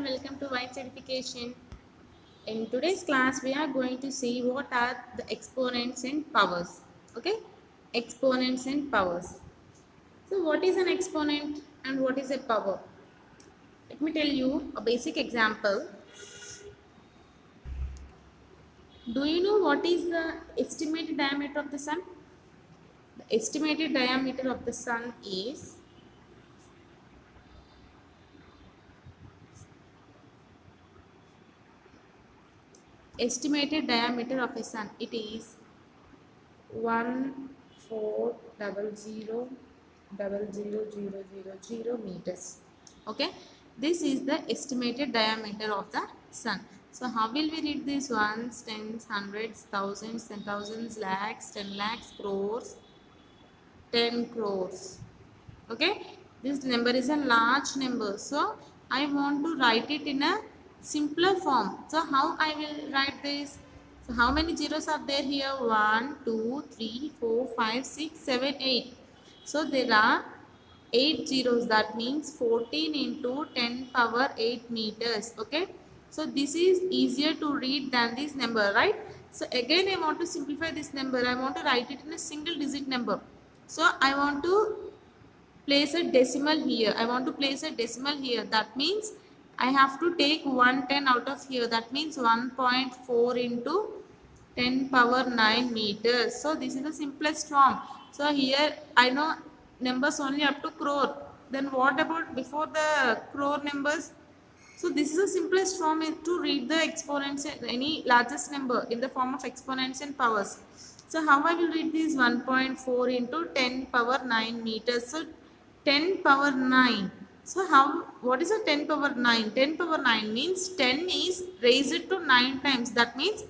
and welcome to White Certification. In today's class, we are going to see what are the exponents and powers. Okay, exponents and powers. So, what is an exponent and what is a power? Let me tell you a basic example. Do you know what is the estimated diameter of the sun? The estimated diameter of the sun is estimated diameter of a sun. It is 1400,000,000 meters. Okay, this is the estimated diameter of the sun. So how will we read this? Ones, tens, hundreds, thousands, 10,000s, lakhs, 10 lakhs, crores, 10 crores. Okay, this number is a large number, so I want to write it in a simpler form. So how I will write this? So how many zeros are there here? 1, 2, 3, 4, 5, 6, 7, 8. So there are 8 zeros. That means 14 into 10 power 8 meters. Okay. So this is easier to read than this number, right? So again I want to simplify this number. I want to write it in a single digit number. So I want to place a decimal here. I want to place a decimal here. That means I have to take 110 out of here. That means 1.4 into 10 power 9 meters. So this is the simplest form. So here I know numbers only up to crore. Then what about before the crore numbers? So this is the simplest form to read the exponents, any largest number in the form of exponents and powers. So how I will read this? 1.4 into 10 power 9 meters. So 10 power 9. So what is a 10 power 9? 10 power 9 means 10 is raised to 9 times. That means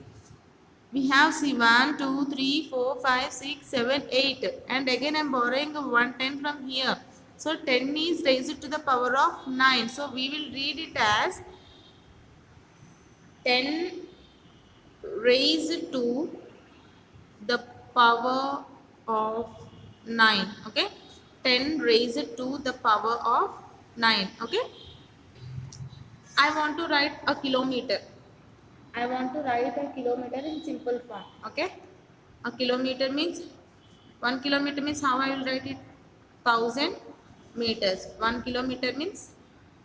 we have 1, 2, 3, 4, 5, 6, 7, 8. And again I am borrowing 110 from here. So 10 is raised to the power of 9. So we will read it as 10 raised to the power of 9. Okay. 10 raised to the power of 9. Okay. I want to write a kilometer. I want to write a kilometer in simple form. Okay. A kilometer means 1 kilometer means how I will write it? 1000 meters. 1 kilometer means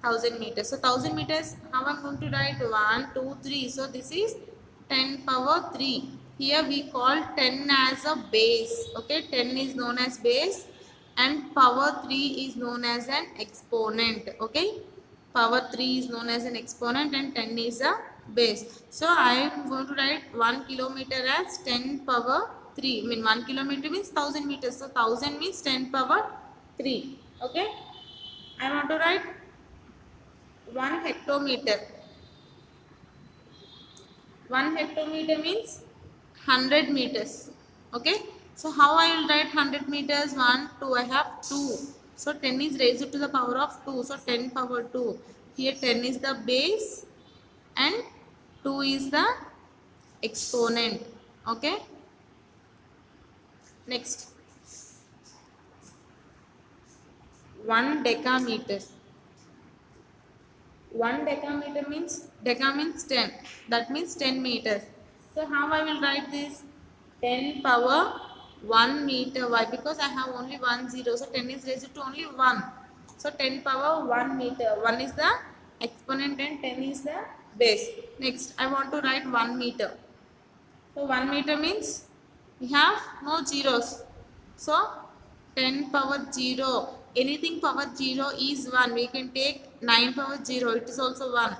1000 meters. So 1000 meters, how I am going to write? 1, 2, 3. So this is 10 power 3. Here we call 10 as a base. Okay, 10 is known as base and power 3 is known as an exponent. Okay, power 3 is known as an exponent and 10 is a base. So I am going to write 1 kilometer as 10 power 3. I mean 1 kilometer means 1000 meters. So 1000 means 10 power 3. Okay, I want to write 1 hectometer. 1 hectometer means 100 meters. Okay, so how I will write 100 meters? 1, 2, I have 2. So 10 is raised to the power of 2. So 10 power 2. Here 10 is the base and 2 is the exponent. Okay, next 1 decameter. 1 decameter means, deca means 10. That means 10 meters. So how I will write this? 10 power 1 meter. Why? Because I have only 1 0. So 10 is raised to only 1. So 10 power 1 meter. 1 is the exponent and 10 is the base. Next, I want to write 1 meter. So 1 meter means we have no zeros. So 10 power 0. Anything power 0 is 1. We can take 9 power 0. It is also 1.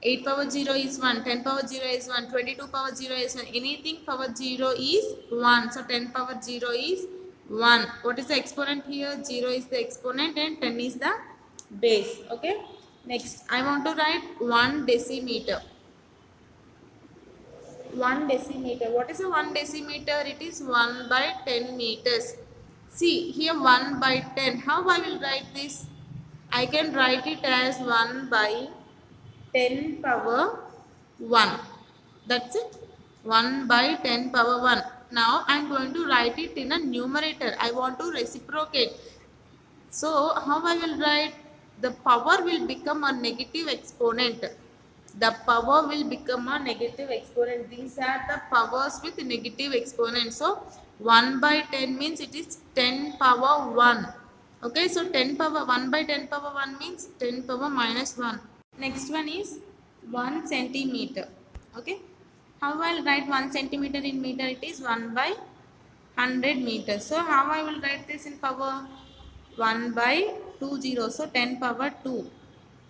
8 power 0 is 1. 10 power 0 is 1. 22 power 0 is 1. Anything power 0 is 1. So 10 power 0 is 1. What is the exponent here? 0 is the exponent and 10 is the base. Okay. Next, I want to write 1 decimeter. 1 decimeter. What is a 1 decimeter? It is 1 by 10 meters. See here 1 by 10. How I will write this? I can write it as 1 by 10 power 1. That's it. 1 by 10 power 1. Now I am going to write it in a numerator. I want to reciprocate. So how I will write? the power will become a negative exponent. The power will become a negative exponent. These are the powers with negative exponent. So 1 by 10 means it is 10 power 1. Okay, so 10 power 1 by 10 power 1 means 10 power minus 1. Next one is 1 centimeter. Okay, how I'll write 1 centimeter in meter? It is 1 by 100 meters. So how I will write this in power? 1 by 20. So 10 power 2.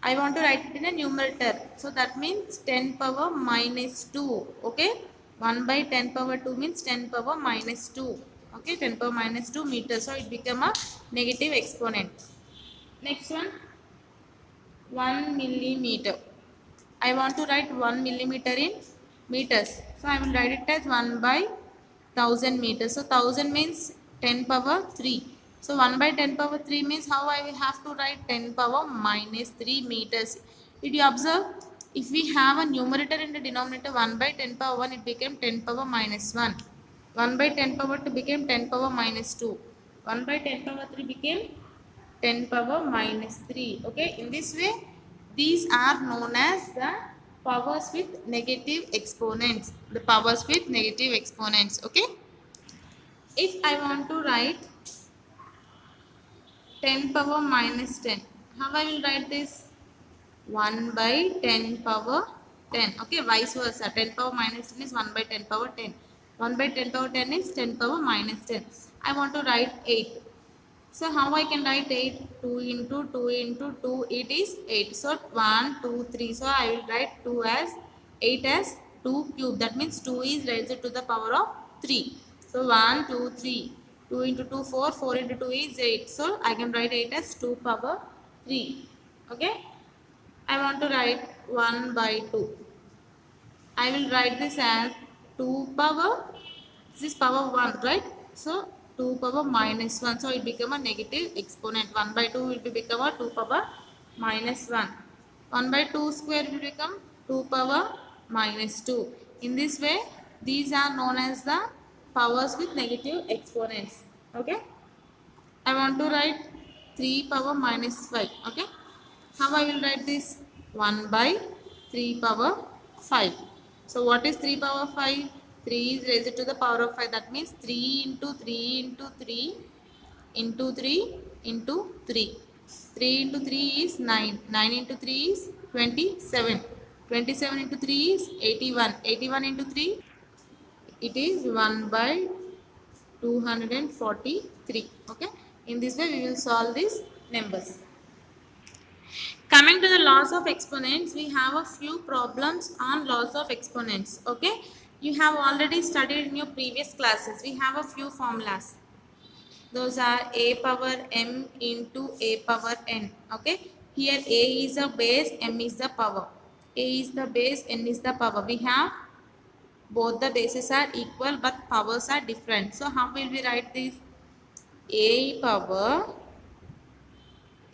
I want to write it in a numerator. So that means 10 power minus 2. Okay. 1 by 10 power 2 means 10 power minus 2. Okay. 10 power minus 2 meters. So it become a negative exponent. Next one. 1 millimeter. I want to write 1 millimeter in meters. So I will write it as 1 by 1000 meters. So 1000 means 10 power 3. So 1 by 10 power 3 means how I will have to write 10 power minus 3 meters. Did you observe? If we have a numerator and a denominator 1 by 10 power 1, it became 10 power minus 1. 1 by 10 power 2 became 10 power minus 2. 1 by 10 power 3 became 10 power minus 3. Okay, in this way, these are known as the powers with negative exponents. The powers with negative exponents. Okay, if I want to write 10 power minus 10, how I will write this? 1 by 10 power 10. Okay, vice versa. 10 power minus 10 is 1 by 10 power 10. 1 by 10 power 10 is 10 power minus 10. I want to write 8. So how I can write 8? 2 into 2 into 2, it is 8. So 1, 2, 3. So I will write 2 as 8 as 2 cube. That means 2 is raised to the power of 3. So 1, 2, 3. 2 into 2, 4. 4 into 2 is 8. So I can write 8 as 2 power 3. Okay. I want to write 1 by 2. I will write this as 2 power, this is power 1, right? So 2 power minus 1. So it become a negative exponent. 1 by 2 will become a 2 power minus 1. 1 by 2 square will become 2 power minus 2. In this way, these are known as the powers with negative exponents. Okay. I want to write 3 power minus 5. Okay. How I will write this? 1 by 3 power 5. So what is 3 power 5? 3 is raised to the power of 5. That means 3 into 3 into 3 into 3 into 3. 3 into 3 is 9. 9 into 3 is 27. 27 into 3 is 81. 81 into 3, it is 1 by 243. Okay. In this way, we will solve these numbers. Coming to the laws of exponents, we have a few problems on laws of exponents. Okay, you have already studied in your previous classes. We have a few formulas. Those are a power m into a power n. Okay, here a is a base, m is the power. A is the base, n is the power. We have both the bases are equal but powers are different. So how will we write this? A power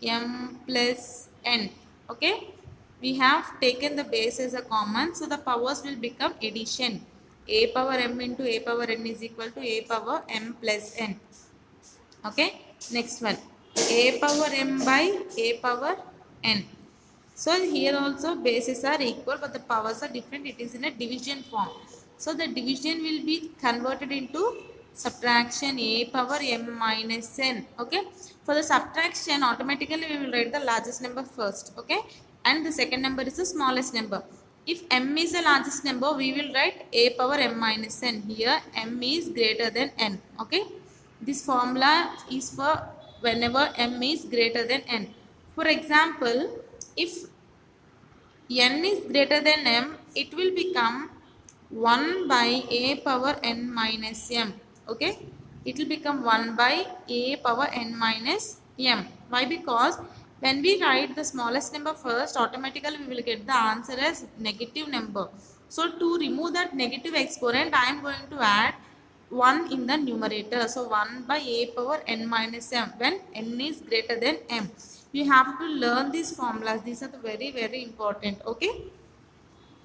m plus n. Okay, we have taken the base as a common, so the powers will become addition. A power m into a power n is equal to a power m plus n. Okay, next one, a power m by a power n. So here also bases are equal but the powers are different. It is in a division form. So the division will be converted into subtraction, a power m minus n. Okay, for the subtraction automatically we will write the largest number first. Okay, and the second number is the smallest number. If m is the largest number, we will write a power m minus n. Here m is greater than n. Okay, this formula is for whenever m is greater than n. For example, if n is greater than m, it will become 1 by a power n minus m. Okay, it will become 1 by a power n minus m. Why? Because when we write the smallest number first, automatically we will get the answer as negative number. So to remove that negative exponent, I am going to add 1 in the numerator. So 1 by a power n minus m when n is greater than m. You have to learn these formulas. These are the very important. Okay.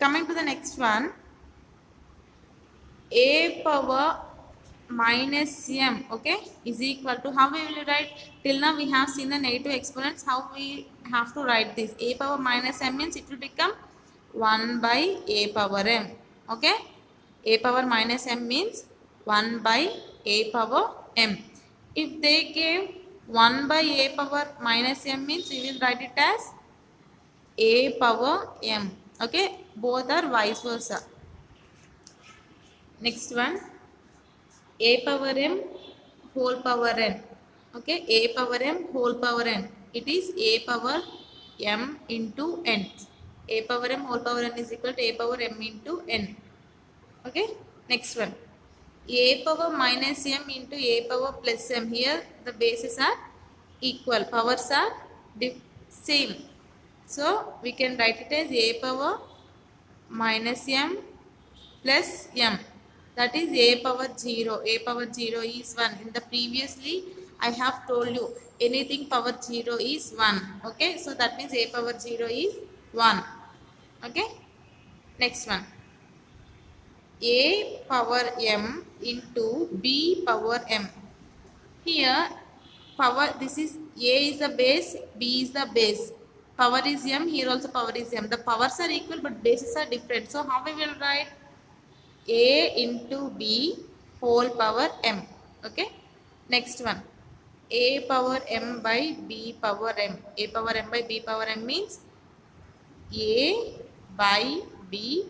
Coming to the next one, a power minus m, okay, is equal to, how we will write? Till now we have seen the negative exponents. How we have to write this? A power minus m means it will become 1 by a power m, okay. A power minus m means 1 by a power m. If they gave 1 by a power minus m means we will write it as a power m, okay. Both are vice versa. Next one, a power m whole power n, okay. A power m whole power n, it is a power m into n. A power m whole power n is equal to a power m into n, okay. Next one, a power minus m into a power plus m. Here the bases are equal, powers are same, so we can write it as a power minus m plus m, that is a power 0. A power 0 is 1. In the previously I have told you anything power 0 is 1, okay. So that means a power 0 is 1, okay. Next one, a power m into b power m. Here power, this is a is the base, b is the base, power is m, here also power is m. The powers are equal but bases are different, so how we will write? A into b whole power m, okay. Next one, a power m by b power m. A power m by b power m means a by b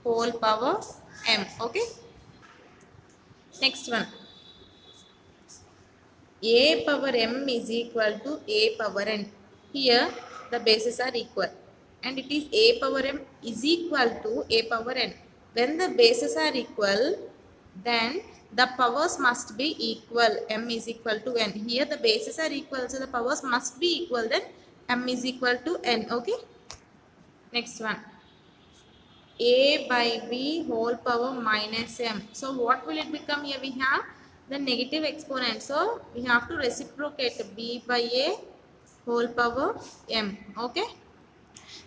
whole power m, okay. Next one, a power m is equal to a power n. Here the bases are equal and it is a power m is equal to a power n. When the bases are equal, then the powers must be equal. M is equal to n. Here the bases are equal, so the powers must be equal, then m is equal to n, okay. Next one, a by b whole power minus m. So what will it become? Here we have the negative exponent, so we have to reciprocate b by a whole power m, okay.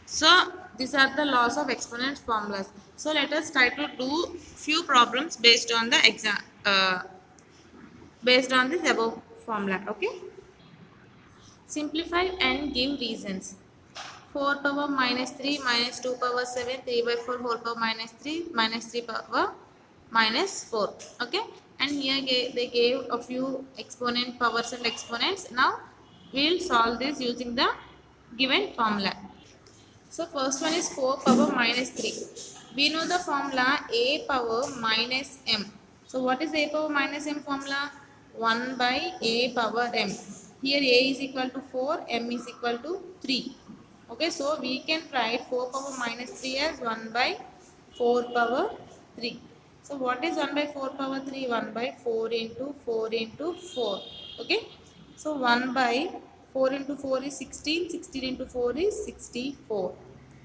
So these are the laws of exponent formulas. So let us try to do few problems based on the exam, based on this above formula, okay. Simplify and give reasons. 4 power minus 3 minus 2 power 7, 3 by 4 whole power minus 3 minus 3 power minus 4, okay. And here they gave a few exponent powers and exponents. Now we will solve this using the given formula. So first one is 4 power minus 3. We know the formula a power minus m. So what is a power minus m formula? 1 by a power m. Here a is equal to 4, m is equal to 3. Okay, so we can write 4 power minus 3 as 1 by 4 power 3. So what is 1 by 4 power 3? 1 by 4 into 4 into 4. Okay, so 1 by 4 into 4 is 16, 16 into 4 is 64.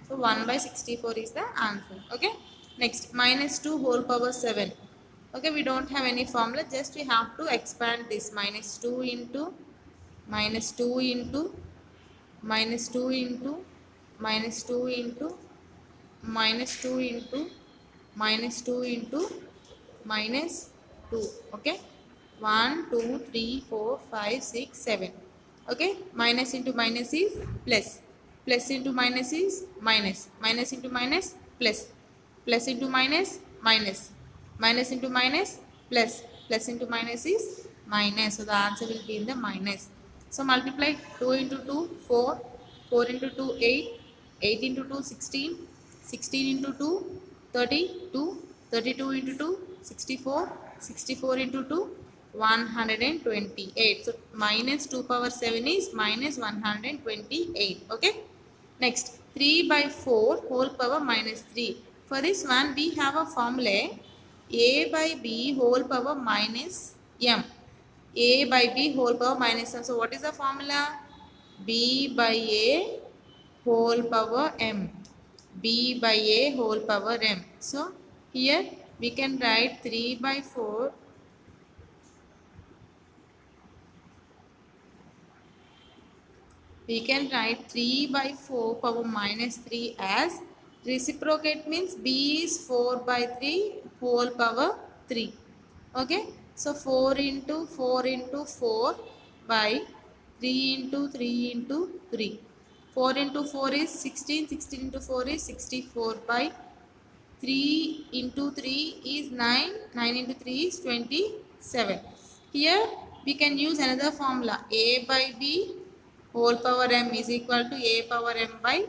So 1 by 64 is the answer. Okay, next minus 2 whole power 7. Okay, we don't have any formula, just we have to expand this. Minus 2 into minus 2 into minus 2 into minus 2 into minus 2 into minus 2 into minus 2. Okay, 1 2 3 4 5 6 7. Okay, minus into minus is plus, plus into minus is minus, minus into minus plus, plus into minus minus, minus into minus plus, plus into minus is minus. So the answer will be in the minus. So multiply 2 into 2 4, 4 into 2 8, 8 into 2 16, 16 into 2 32, 32 into 2 64, 64 into 2 128. So minus 2 power 7 is minus 128. Okay, next 3 by 4 whole power minus 3. For this one we have a formula a by b whole power minus m. A by b whole power minus m. So what is the formula? B by a whole power m. B by a whole power m. So here we can write 3 by 4 we can write 3 by 4 power minus 3 as reciprocate means b is 4 by 3 whole power 3. Okay, So 4 into 4 into 4 by 3 into 3 into 3. 4 into 4 is 16. 16 into 4 is 64 by 3 into 3 is 9. 9 into 3 is 27. Here we can use another formula. A by B whole power m is equal to A power m by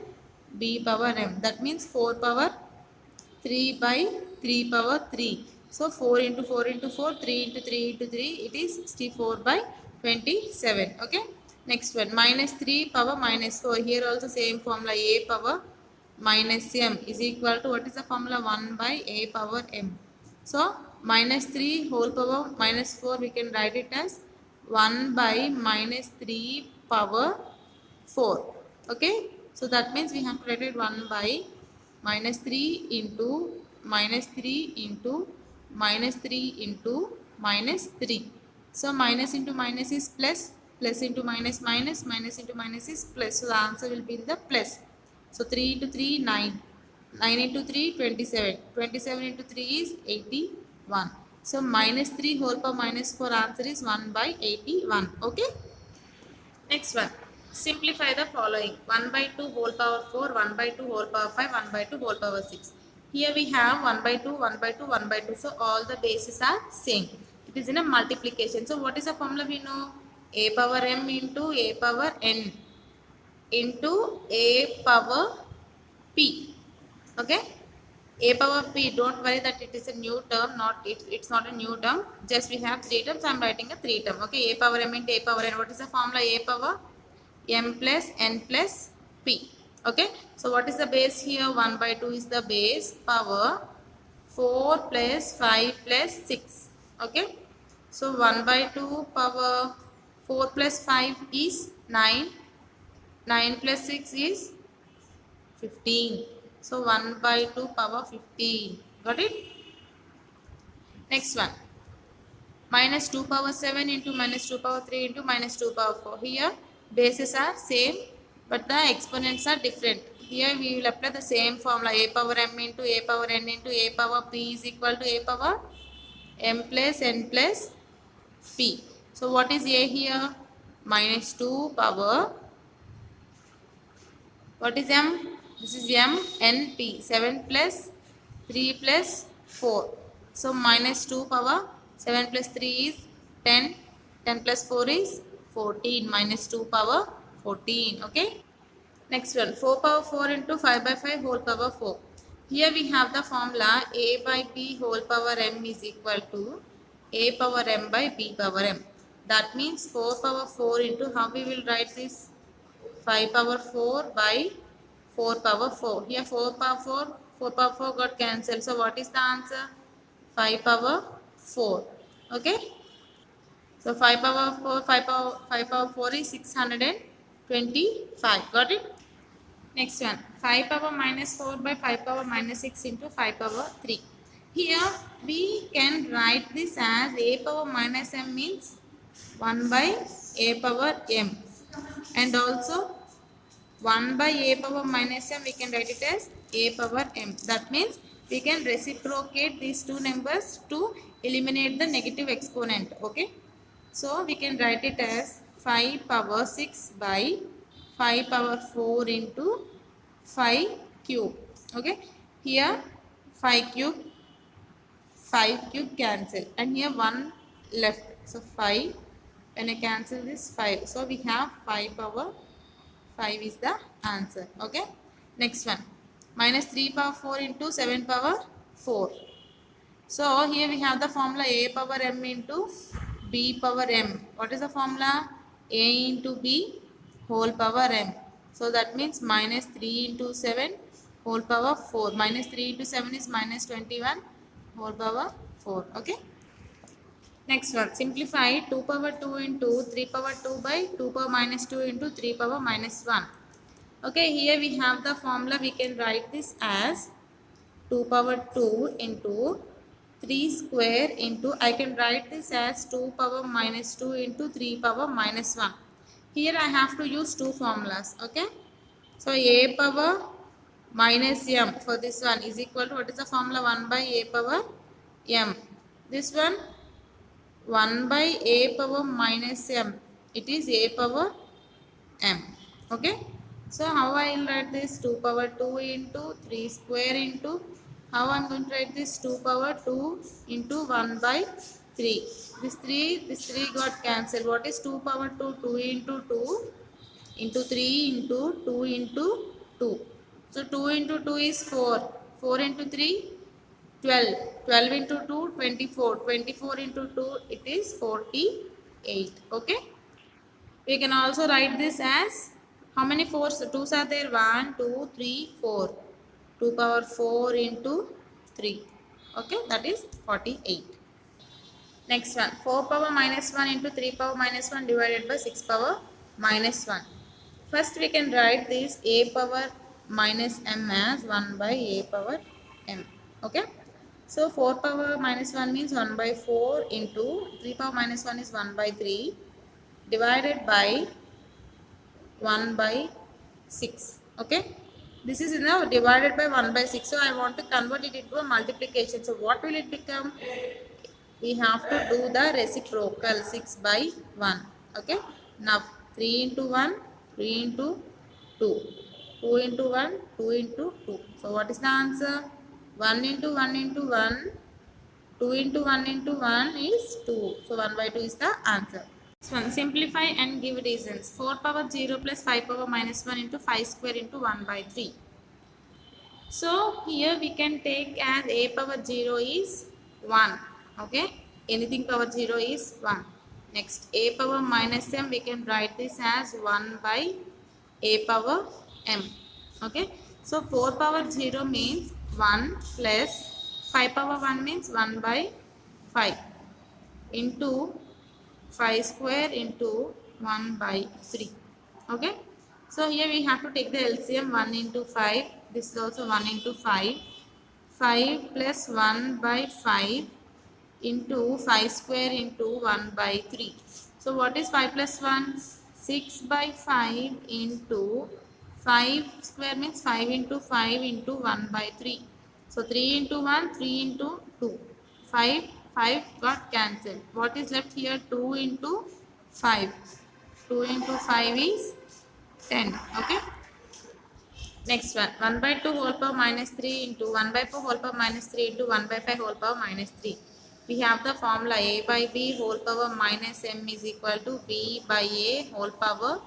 B power m. That means 4 power 3 by 3 power 3. So 4 into 4 into 4, 3 into 3 into 3, it is 64 by 27. Okay. Next one, minus 3 power minus 4. Here also same formula, A power minus m is equal to, what is the formula? 1 by A power m. So minus 3 whole power minus 4, we can write it as 1 by minus 3 power 4. Okay. So that means we have to write it 1 by minus 3 into minus 3 into minus 3 into minus 3. So minus into minus is plus, plus into minus minus, minus into minus is plus. So the answer will be in the plus. So 3 into 3, 9. 9 into 3, 27. 27 into 3 is 81. So minus 3 whole power minus 4, answer is 1 by 81. Okay. Next one. Simplify the following. 1 by 2 whole power 4, 1 by 2 whole power 5, 1 by 2 whole power 6. Here we have 1 by 2, 1 by 2, 1 by 2. So all the bases are same. It is in a multiplication. So what is the formula we know? A power m into A power n into A power p. Okay. A power p, don't worry that it is a new term, it's not a new term. Just we have 3 terms. I am writing a 3 term. Okay. A power m into A power n. What is the formula? A power m plus n plus p. Okay. So what is the base here? 1 by 2 is the base. Power 4 plus 5 plus 6. Okay. So 1 by 2 power 4 plus 5 is 9. 9 plus 6 is 15. So 1 by 2 power 15. Got it? Next one. Minus 2 power 7 into minus 2 power 3 into minus 2 power 4. Here bases are same but the exponents are different. Here we will apply the same formula. A power m into A power n into A power p is equal to A power m plus n plus p. So what is A here? Minus 2 power, what is m? This is m n p. 7 plus 3 plus 4. So minus 2 power 7 plus 3 is 10. 10 plus 4 is 14. Minus 2 power 14. Okay. Next one. 4 power 4 into 5 by 5 whole power 4. Here we have the formula A by B whole power m is equal to A power m by B power m. That means 4 power 4 into, how we will write this? 5 power 4 by 4 power 4. Here 4 power 4, 4 power 4 got cancelled. So what is the answer? 5 power 4. Okay. So 5 power 4, 5 power 4 is 625. Got it? Next one. 5 power minus 4 by 5 power minus 6 into 5 power 3. Here we can write this as A power minus m means 1 by A power m. And also 1 by A power minus m, we can write it as A power m. That means we can reciprocate these two numbers to eliminate the negative exponent. Okay. So we can write it as 5 power 6 by 5 power 4 into 5 cube. Okay. Here 5 cube cancel and here 1 left. So 5, when I cancel this 5. So we have 5 power 5 is the answer. Okay. Next one. Minus 3 power 4 into 7 power 4. So here we have the formula A power m into B power m. What is the formula? A into B whole power m. So that means minus 3 into 7 whole power 4. Minus 3 into 7 is minus 21 whole power 4. Okay. Next one. Simplify 2 power 2 into 3 power 2 by 2 power minus 2 into 3 power minus 1. Okay. Here we have the formula. We can write this as 2 power 2 into 3 square into, I can write this as 2 power minus 2 into 3 power minus 1. Here I have to use two formulas. Okay. So A power minus m for this one is equal to, what is the formula? 1 by A power m. This one 1 by a power minus m. It is a power m. Okay. So how I will write this? 2 power 2 into 3 square into, how I am going to write this? 2 power 2 into 1 by 3. This 3 got cancelled. What is 2 power 2? 2 into 2 into 3 into 2 into 2. So 2 into 2 is 4. 4 into 3, 12. 12 into 2, 24. 24 into 2, it is 48. Okay. We can also write this as, how many 4s? 2s are there? 1, 2, 3, 4. 2 power 4 into 3. Okay, that is 48. Next one, 4 power minus 1 into 3 power minus 1 divided by 6 power minus 1. First we can write this a power minus m as 1 by a power m. Okay. So 4 power minus 1 means 1 by 4 into 3 power minus 1 is 1 by 3 divided by 1 by 6. Okay. This is now divided by 1 by 6. So I want to convert it into a multiplication. So what will it become? We have to do the reciprocal, 6 by 1. Okay. Now 3 into 1, 3 into 2. 2 into 1, 2 into 2. So what is the answer? 1 into 1 into 1. 2 into 1 into 1 is 2. So 1 by 2 is the answer. Next one, simplify and give reasons. 4 power 0 plus 5 power minus 1 into 5 square into 1 by 3. So here we can take as a power 0 is 1. Okay. Anything power 0 is 1. Next, a power minus m, we can write this as 1 by a power m. Okay. So 4 power 0 means 1 plus 5 power 1 means 1 by 5 into 5 square into 1 by 3. Okay. So here we have to take the LCM, 1 into 5. This is also 1 into 5. 5 plus 1 by 5 into 5 square into 1 by 3. So what is 5 plus 1? 6 by 5 into 5 square means 5 into 5 into 1 by 3. So 3 into 1, 3 into 2. 5 got cancelled. What is left here? 2 into 5. 2 into 5 is 10. Okay. Next one, 1 by 2 whole power minus 3 into 1 by 4 whole power minus 3 into 1 by 5 whole power minus 3. We have the formula a by b whole power minus m is equal to b by a whole power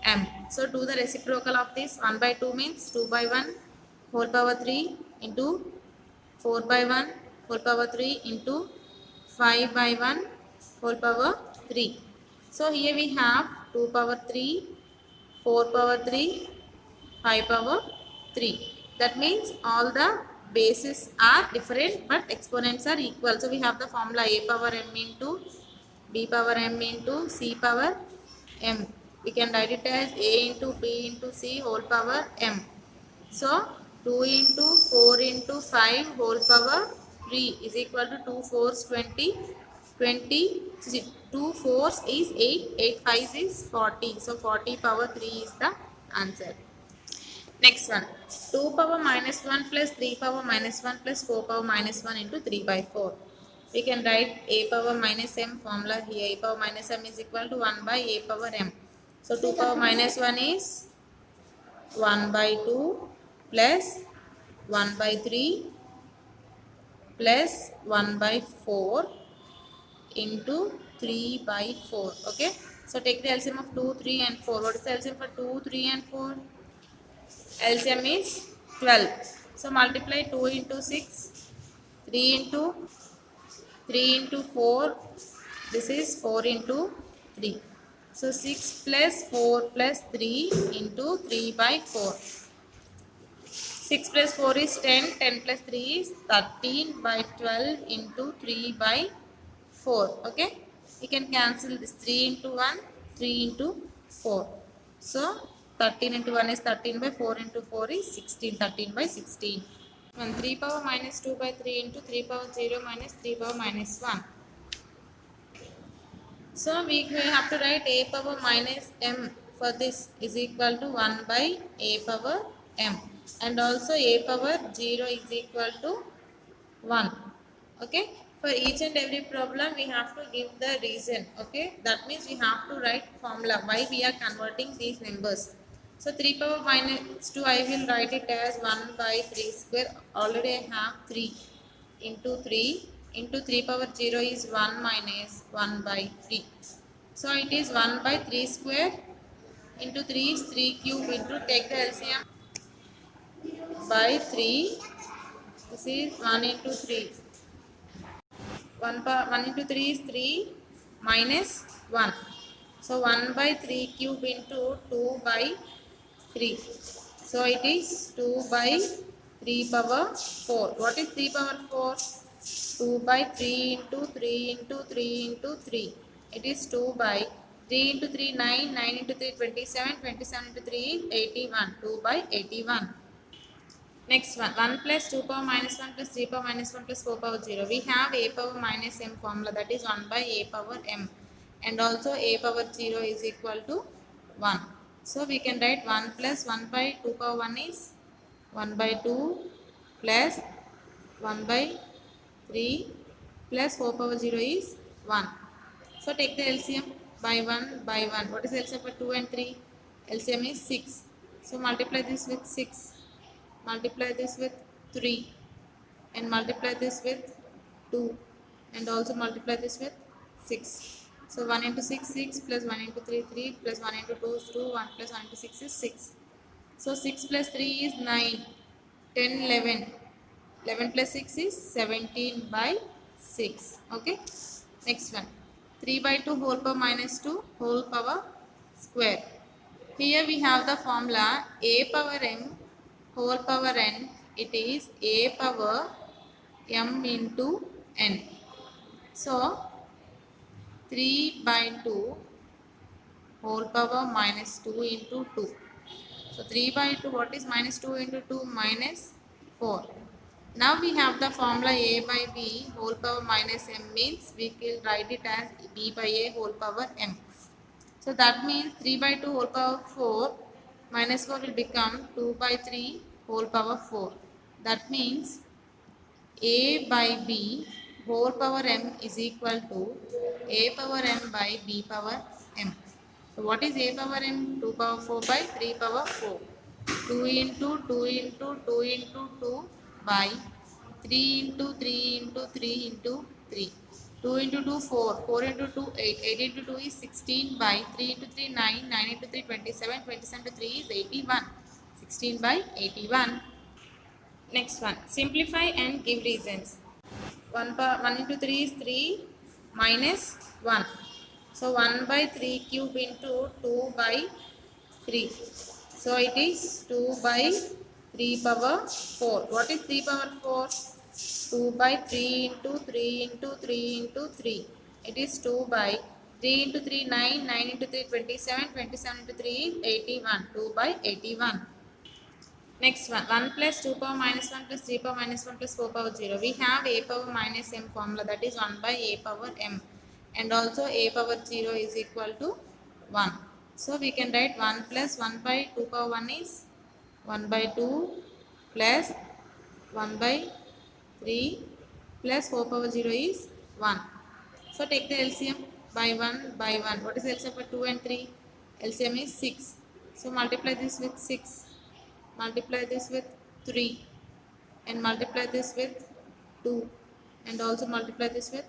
m. So do the reciprocal of this. 1 by 2 means 2 by 1 whole power 3 into 4 by 1 whole power 3 into 5 by 1 whole power 3. So here we have 2 power 3, 4 power 3, 5 power 3. That means all the bases are different but exponents are equal. So we have the formula a power m into b power m into c power m. We can write it as a into b into c whole power m. So 2 into 4 into 5 whole power 3 is equal to 2 fours 20. 20, 2 fours is 8, 8 fives is 40. So 40 power 3 is the answer. Next one, 2 power minus 1 plus 3 power minus 1 plus 4 power minus 1 into 3 by 4. We can write a power minus m formula here. A power minus m is equal to 1 by a power m. So 2 power minus 1 is 1 by 2 plus 1 by 3 plus 1 by 4 into 3 by 4. Okay. So take the LCM of 2, 3 and 4. What is the LCM for 2, 3 and 4? LCM is 12. So multiply 2 into 6, 3 into 4. This is 4 into 3. So 6 plus 4 plus 3 into 3 by 4. 6 plus 4 is 10. 10 plus 3 is 13 by 12 into 3 by 4. Okay. We can cancel this 3 into 1, 3 into 4. So 13 into 1 is 13 by 4 into 4 is 16. 13 by 16. 3 power minus 2 by 3 into 3 power 0 minus 3 power minus 1. So we have to write a power minus m for this is equal to 1 by a power m. And also a power 0 is equal to 1. Okay. For each and every problem we have to give the reason. Okay, that means we have to write formula why we are converting these numbers. So 3 power minus 2 I will write it as 1 by 3 square. Already I have 3 into 3 into 3 power 0 is 1 minus 1 by 3. So it is 1 by 3 square into 3 is 3 cube into take the LCM by 3. This is 1 into 3. 1 into 3 is 3 minus 1. So 1 by 3 cube into 2 by 3. So it is 2 by 3 power 4. What is 3 power 4? 2 by 3 into 3 into 3 into 3. It is 2 by 3 into 3 9, 9 into 3 27, 27 into 3 is 81. 2 by 81. Next one, 1 plus 2 power minus 1 plus 3 power minus 1 plus 4 power 0. We have a power minus m formula, that is 1 by a power m, and also a power 0 is equal to 1. So we can write 1 plus 1 by 2 power 1 is 1 by 2 plus 1 by 3 plus 4 power 0 is 1. So take the LCM by 1 by 1. What is LCM for 2 and 3? LCM is 6. So multiply this with 6. Multiply this with 3 and multiply this with 2 and also multiply this with 6. So 1 into 6 6 plus 1 into 3 3 plus 1 into 2 is 2, 1 plus 1 into 6 is 6. So 6 plus 3 is 9, 10, 11. 11 plus 6 is 17 by 6. Okay. Next one. 3 by 2 whole power minus 2 whole power square. Here we have the formula a power m whole power n. It is a power m into n. So 3 by 2 whole power minus 2 into 2. So 3 by 2, what is minus 2 into 2? Minus 4. Now we have the formula a by b whole power minus m, means we will write it as b by a whole power m. So that means 3 by 2 whole power 4 minus 4 will become 2 by 3 whole power 4. That means a by b whole power m is equal to a power m by b power m. So what is a power m? 2 power 4 by 3 power 4. 2 into 2 into 2 into 2 by 3 into 3 into 3 into 3. 2 into 2 4, 4 into 2 8, 8 into 2 is 16 by 3 into 3 9, 9 into 3 27, 27 to 3 is 81. 16 by 81. Next one, simplify and give reasons. 1 into 3 is 3 minus 1. So 1 by 3 cube into 2 by 3. So it is 2 by 3 power 4. What is 3 power 4? 2 by 3 into 3 into 3 into 3. It is 2 by 3 into 3 9, 9 into 3 27, 27 into 3 is 81. 2 by 81. Next one, 1 plus 2 power minus 1 plus 3 power minus 1 plus 4 power 0. We have a power minus m formula, that is 1 by a power m, and also a power 0 is equal to 1. So we can write 1 plus 1 by 2 power 1 is 1 by 2 plus 1 by 3 plus 4 power 0 is 1. So take the LCM by 1 by 1. What is the LCM for 2 and 3? LCM is 6. So multiply this with 6. Multiply this with 3 and multiply this with 2 and also multiply this with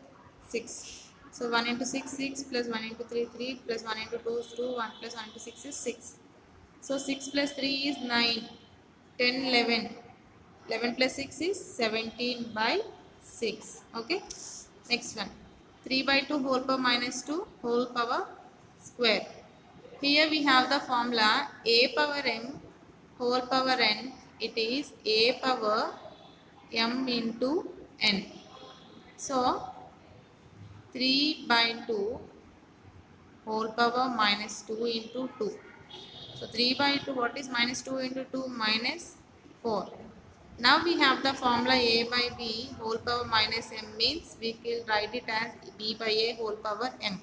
6. So 1 into 6 6 plus 1 into 3 3 plus 1 into 2 is 2, 1 plus 1 into 6 is 6. So 6 plus 3 is 9, 10, 11. 11 plus 6 is 17 by 6. Okay. Next one, 3 by 2 whole power minus 2 whole power square. Here we have the formula a power m whole power n. It is a power m into n. So 3 by 2 whole power minus 2 into 2. So 3 by 2, what is minus 2 into 2? Minus 4. Now we have the formula a by b whole power minus m, means we will write it as b by a whole power m.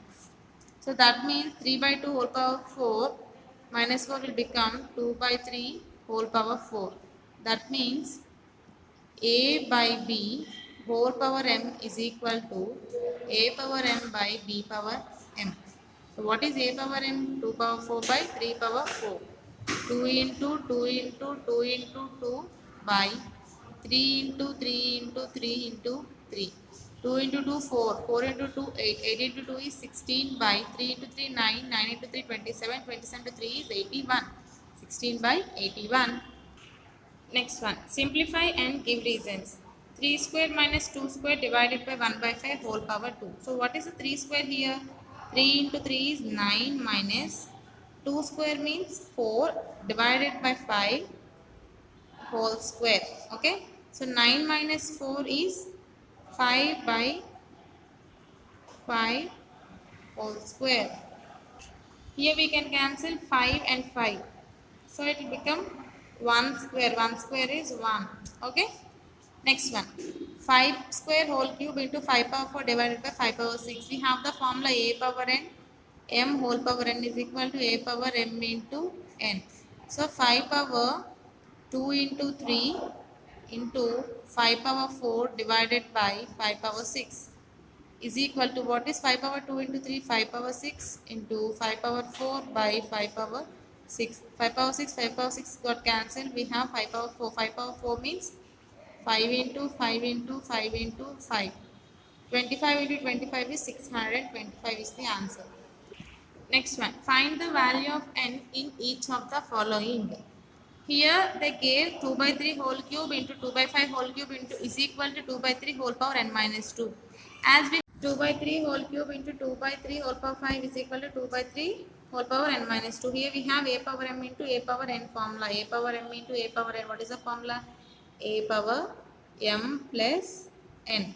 So that means 3 by 2 whole power 4 minus 4 will become 2 by 3 whole power 4. That means a by b whole power m is equal to a power m by b power m. So what is a power m? 2 power 4 by 3 power 4. 2 into 2 into 2 into 2 by 3 into 3 into 3 into 3. 2 into 2 4. 4 into 2 8. 8 into 2 is 16 by 3 into 3 9. 9 into 3 27. 27 to 3 is 81. 16 by 81. Next one, simplify and give reasons. 3 square minus 2 square divided by 1 by 5 whole power 2. So what is the 3 square here? 3 into 3 is 9 minus 2 square means 4 divided by 5 whole square. Okay. So 9 minus 4 is 5 by 5 whole square. Here we can cancel 5 and 5. So it will become 1 square. 1 square is 1. Okay. Next one. 5 square whole cube into 5 power 4 divided by 5 power 6. We have the formula a power n. M whole power n is equal to a power m into n. So 5 power 2 into 3 into 5 power 4 divided by 5 power 6 is equal to what is 5 power 2 into 3? 5 power 6 into 5 power 4 by 5 power 6. 5 power 6, 5 power 6 got cancelled. We have 5 power 4. 5 power 4 means 5 into 5 into 5 into 5. 25 into 25 is 625 is the answer. Next one. Find the value of n in each of the following. Here they gave 2 by 3 whole cube into 2 by 5 whole cube into is equal to 2 by 3 whole power n minus 2. As we 2 by 3 whole cube into 2 by 3 whole power 5 is equal to 2 by 3 whole power n minus 2. Here we have a power m into a power n formula. A power m into a power n. What is the formula? A power m plus n.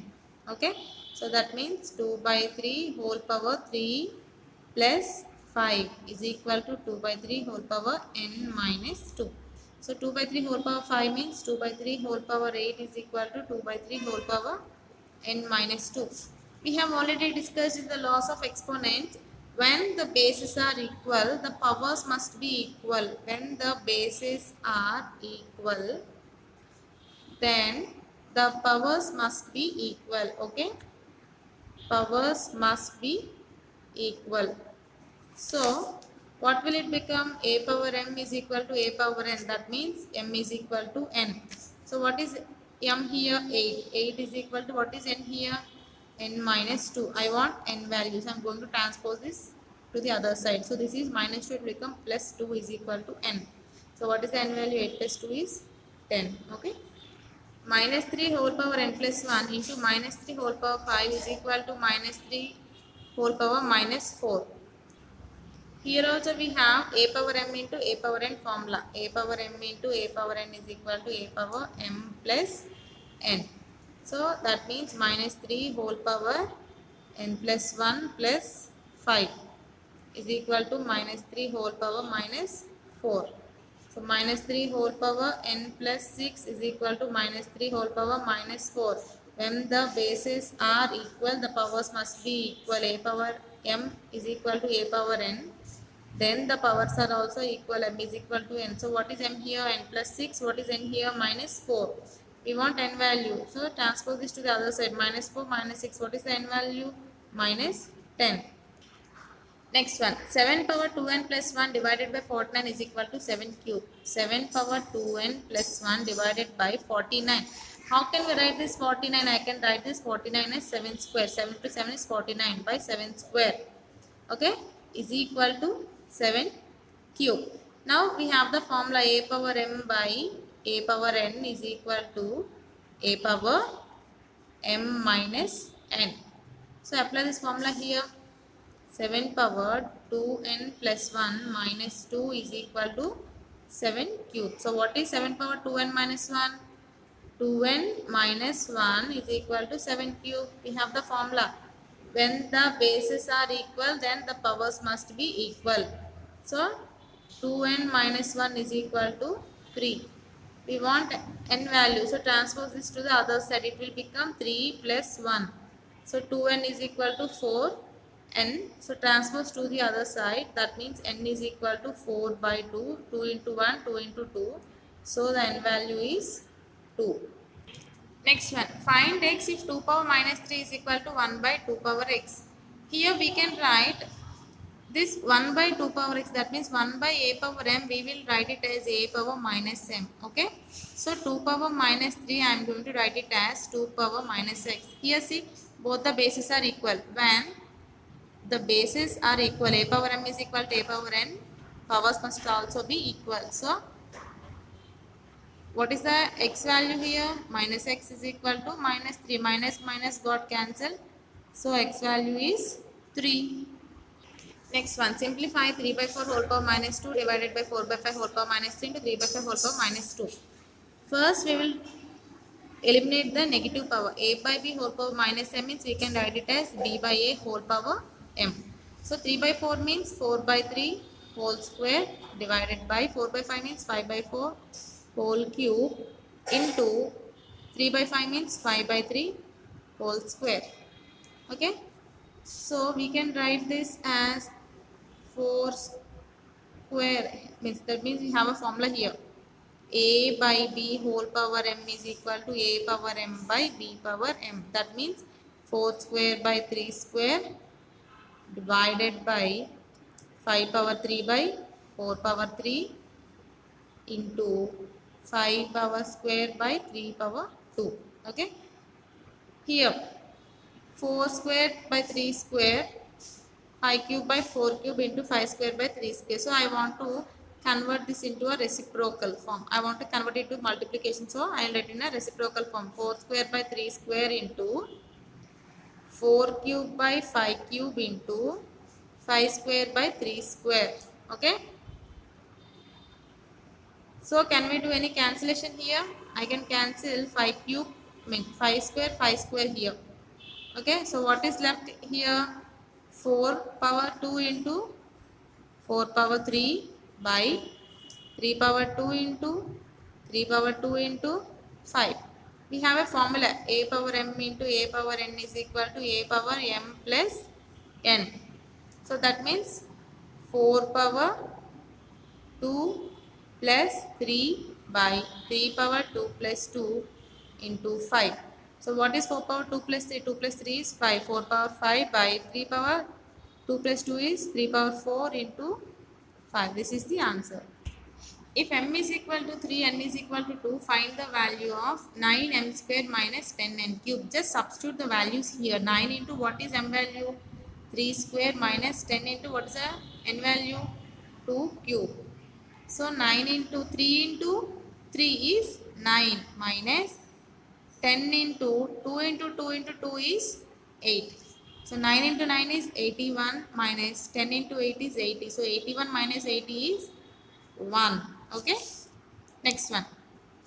Okay. So that means 2 by 3 whole power 3 plus 5 is equal to 2 by 3 whole power n minus 2. So 2 by 3 whole power 5 means 2 by 3 whole power 8 is equal to 2 by 3 whole power n minus 2. We have already discussed in the laws of exponents. When the bases are equal, the powers must be equal. When the bases are equal, then the powers must be equal. Okay. Powers must be equal. So, what will it become? A power m is equal to a power n. That means m is equal to n. So, what is m here? 8. 8 is equal to what is n here? N minus 2. I want n values. I am going to transpose this to the other side. So, this is minus 2. It will become plus 2 is equal to n. So, what is the n value? 8 plus 2 is 10. Okay. Minus 3 whole power n plus 1 into minus 3 whole power 5 is equal to minus 3 whole power minus 4. Here also we have a power m into a power n formula. A power m into a power n is equal to a power m plus n. So that means minus 3 whole power n plus 1 plus 5 is equal to minus 3 whole power minus 4. So minus 3 whole power n plus 6 is equal to minus 3 whole power minus 4. When the bases are equal, the powers must be equal. A power m is equal to a power n. Then the powers are also equal. M is equal to n. So what is m here? N plus 6. What is n here? Minus 4. We want n value. So transpose this to the other side. Minus 4 minus 6. What is the n value? Minus 10. Next one. 7 power 2n plus 1 divided by 49 is equal to 7 cube. 7 power 2n plus 1 divided by 49. How can we write this 49? I can write this 49 as 7 square. 7 to 7 is 49 by 7 square. Okay. Is equal to 7 cube. Now we have the formula a power m by a power n is equal to a power m minus n. So apply this formula here. 7 power 2n plus 1 minus 2 is equal to 7 cube. So what is 7 power 2n minus 1? 2n minus 1 is equal to 7 cube. We have the formula. When the bases are equal, then the powers must be equal. So 2n minus 1 is equal to 3. We want n value. So transpose this to the other side. It will become 3 plus 1. So 2n is equal to 4 n. So transpose to the other side. That means n is equal to 4 by 2. 2 into 1, 2 into 2. So the n value is 2. Next one, find x if 2 power minus 3 is equal to 1 by 2 power x. Here we can write this 1 by 2 power x, that means 1 by a power m, we will write it as a power minus m. Okay, so 2 power minus 3 I am going to write it as 2 power minus x. Here see, both the bases are equal. When the bases are equal, a power m is equal to a power n, powers must also be equal. So what is the x value here? Minus x is equal to minus 3. Minus minus got cancelled. So x value is 3. Next one, simplify 3 by 4 whole power minus 2 divided by 4 by 5 whole power minus 3 into 3 by 5 whole power minus 2. First we will eliminate the negative power. A by b whole power minus m means we can write it as b by a whole power m. So 3 by 4 means 4 by 3 whole square divided by 4 by 5 means 5 by 4 whole cube into 3 by 5 means 5 by 3 whole square. Okay, so we can write this as 4 square, means that means we have a formula here. A by b whole power m is equal to a power m by b power m. That means 4 square by 3 square divided by 5 power 3 by 4 power 3 into 5 power square by 3 power 2. Okay, here 4 square by 3 square, 5 cube by 4 cube into 5 square by 3 square. So I want to convert this into a reciprocal form. I want to convert it to multiplication. So I will write in a reciprocal form. 4 square by 3 square into 4 cube by 5 cube into 5 square by 3 square. Okay. So can we do any cancellation here? I can cancel 5 cube, 5 square here. Okay. So what is left here? 4 power 2 into 4 power 3 by 3 power 2 into 3 power 2 into 5. We have a formula, a power m into a power n is equal to a power m plus n. So that means 4 power 2 plus 3 by 3 power 2 plus 2 into 5. So what is 4 power 2 plus 3? 2 plus 3 is 5. 4 power 5 by 3 power 2 plus 2 is 3 power 4 into 5. This is the answer. If m is equal to 3, n is equal to 2, find the value of 9m square minus 10n cube. Just substitute the values here. 9 into what is m value? 3 square minus 10 into what is the n value? 2 cube. So 9 into 3 is 9 minus 10 into 2 into 2 into 2 is 8. So 9 into 9 is 81 minus 10 into 8 is 80. So 81 minus 80 is 1. Okay. Next one.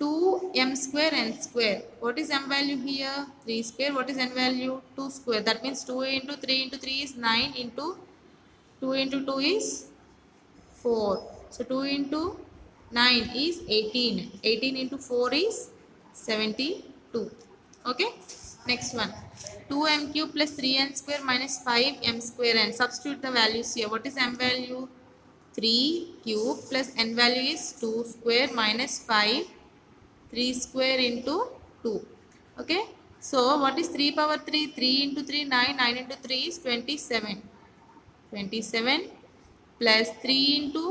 2m square n square. What is m value here? 3 square. What is n value? 2 square. That means 2 into 3 into 3 is 9 into 2 into 2 is 4. So 2 into 9 is 18. 18 into 4 is 72. Okay. Next one. 2m cube plus 3n square minus 5m square n. Substitute the values here. What is m value? 3 cube plus n value is 2 square minus 5. 3 square into 2. Okay. So what is 3 power 3? 3 into 3 9. 9 into 3 is 27. 27 plus 3 into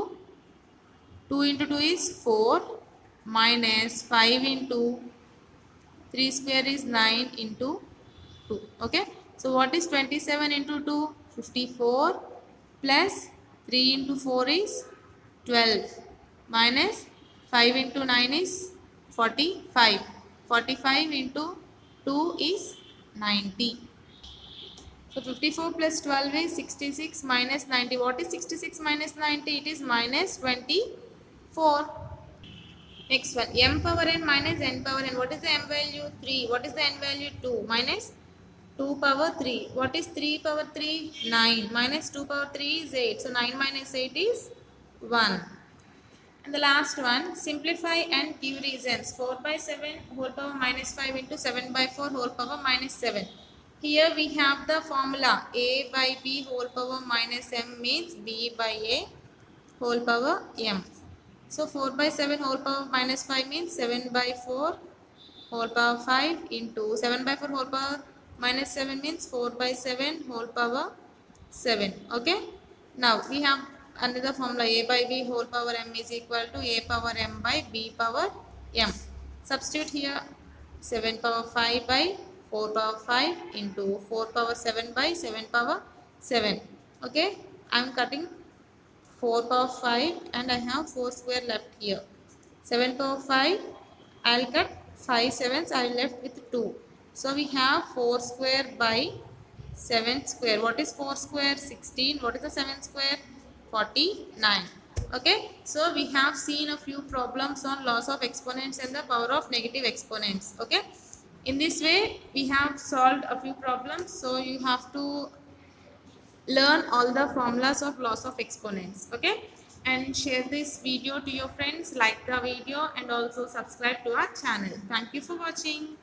2 into 2 is 4 minus 5 into 3 square is 9 into 2. Okay. So what is 27 into 2? 54 plus 3 into 4 is 12 minus 5 into 9 is 45. 45 into 2 is 90. So 54 plus 12 is 66 minus 90. What is 66 minus 90? It is minus 24. Next one, m power n minus n power n. What is the m value? 3. What is the n value? 2 minus 2 power 3. What is 3 power 3? 9 minus 2 power 3 is 8. So 9 minus 8 is 1. And the last one, simplify and give reasons. 4 by 7 whole power minus 5 into 7 by 4 whole power minus 7. Here we have the formula a by b whole power minus m means b by a whole power m. So 4 by 7 whole power minus 5 means 7 by 4 whole power 5 into 7 by 4 whole power minus 7 means 4 by 7 whole power 7. Okay. Now we have another formula, a by b whole power m is equal to a power m by b power m. Substitute here 7 power 5 by 4 power 5 into 4 power 7 by 7 power 7. Okay. I am cutting 4 power 5 and I have 4 square left here. 7 power 5, I will cut 5 sevens, I will left with 2. So we have 4 square by 7 square. What is 4 square? 16. What is the 7 square? 49. Okay. So we have seen a few problems on loss of exponents and the power of negative exponents. Okay. In this way, we have solved a few problems. So you have to learn all the formulas of loss of exponents. Okay, and share this video to your friends, like the video and also subscribe to our channel. Thank you for watching.